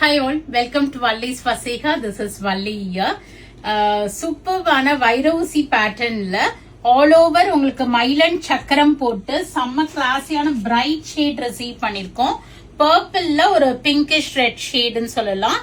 Hi all, welcome to Valli's Faseha. This is Valli here. சூப்பர்வான Vairaoosi பேட்டர்ன்ல all over உங்களுக்கு மயிலன் சக்கரம் போட்டு செம்ம கிளாஸியான பிரைட் ஷேட் ரிசீவ் பண்ணிருக்கோம். பர்பிள்ல ஒரு பிங்கிஷ் ரெட் ஷேடுன்னு சொல்லலாம்.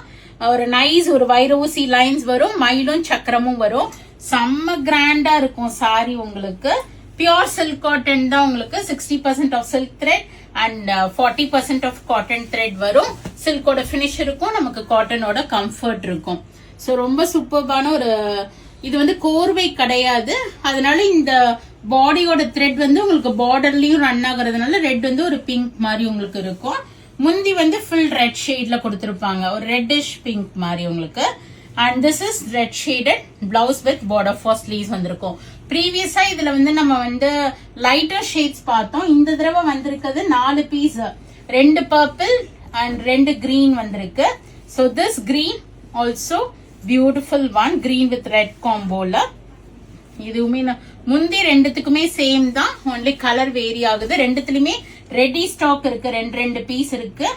ஒரு நைஸ் ஒரு வைரவுசி லைன்ஸ் வரும், மயிலும் சக்கரமும் வரும். செம்ம கிராண்டா இருக்கும் சாரி. உங்களுக்கு பியூர் சில்க் காட்டன் தான். உங்களுக்கு 60% of silk thread and 40% of cotton thread வரும். சில்கோட பினிஷ் இருக்கும், நமக்கு காட்டனோட கம்ஃபர்ட் இருக்கும். சோ ரொம்ப சூப்பர்பான ஒரு இது வந்து கோர்வை கிடையாது. அதனால இந்த பாடியோட த்ரெட் வந்து உங்களுக்கு பார்டர்லயும் ரன் ஆகுறதுனால ரெட் வந்து ஒரு பிங்க் மாதிரி உங்களுக்கு இருக்கும். முந்தி வந்து ஃபுல் ரெட் ஷேட்ல கொடுத்திருப்பாங்க, ஒரு ரெட்டிஷ் பிங்க் மாதிரி உங்களுக்கு. And this is red shaded blouse with border for sleeves வந்திருக்கும். ப்ரீவியஸா இதுல வந்து நம்ம வந்து லைட்டர் ஷேட்ஸ் பார்த்தோம். இந்த தடவை வந்திருக்கிறது 4 பீஸ், 2 பர்பிள் அண்ட் 2 கிரீன் வந்திருக்கு. So this green also beautiful one, green with red காம்போல. இதுவுமே முந்தி ரெண்டுத்துக்குமே சேம் தான், ஒன்லி கலர் வேரி ஆகுது. ரெண்டுத்துலயுமே ரெடி ஸ்டாக் இருக்கு, 2 பீஸ் இருக்கு.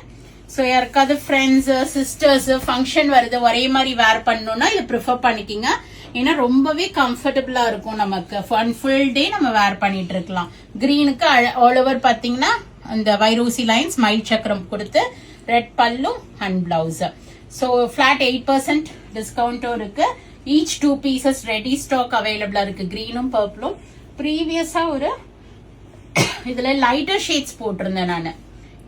சோ யாருக்காவது ஃப்ரெண்ட்ஸ் சிஸ்டர்ஸ் ஃபங்க்ஷன் வருது ஒரே மாதிரி வேர் பண்ணணும்னா இது ப்ரிஃபர் பண்ணிக்கிங்க. ஏன்னா ரொம்பவே கம்ஃபர்டபுளா இருக்கும், நமக்கு ஃபுல் டே நம்ம வேர் பண்ணிட்டு இருக்கலாம். கிரீனுக்கு ஆல் ஓவர் பாத்தீங்கன்னா அந்த வைரோசி லைன்ஸ் மயில் சக்கரம் கொடுத்து ரெட் பல்லு அண்ட் பிளவுஸ். சோ ஃபிளாட் 8% டிஸ்கவுண்டும் இருக்கு. ஈச் 2 பீசஸ் ரெடி ஸ்டாக் அவைலபிளா இருக்கு, கிரீனும் பர்பிளும். ப்ரீவியஸா ஒரு இதுல லைட்டர் ஷேட்ஸ் போட்டிருந்தேன் நான்.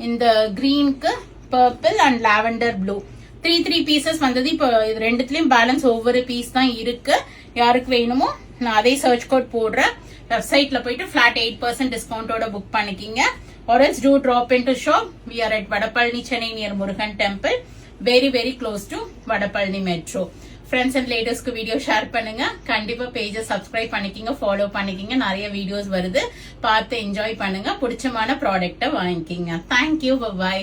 இந்த கிரீனுக்கு purple and lavender blue 3 pieces வந்தது. இப்போ இது ரெண்டுத்துலயும் பேலன்ஸ் ஒவ்வொரு பீஸ் தான் இருக்கு. யாருக்கு வேணுமோ நான் அதே சர்ச் கோட் போடுறேன். வெப்சைட்ல போயிட்டு ஃபிளாட் 8% டிஸ்கவுண்டோட புக் பண்ணிக்கிங்க. or else do drop into shop. We are at Vadapalani, Chennai near Murugan Temple, very close to Vadapalani Metro. Friends and ladies க்கு வீடியோ ஷேர் பண்ணுங்க. கண்டிப்பா பேஜ சப்ஸ்கிரைப் பண்ணிக்கிங்க, ஃபாலோ பண்ணிக்கிங்க. நிறைய வீடியோஸ் வருது, பார்த்து என்ஜாய் பண்ணுங்க. பிடிச்சமான ப்ராடக்ட்டை வாங்கிக்கிங்க. Thank you, by.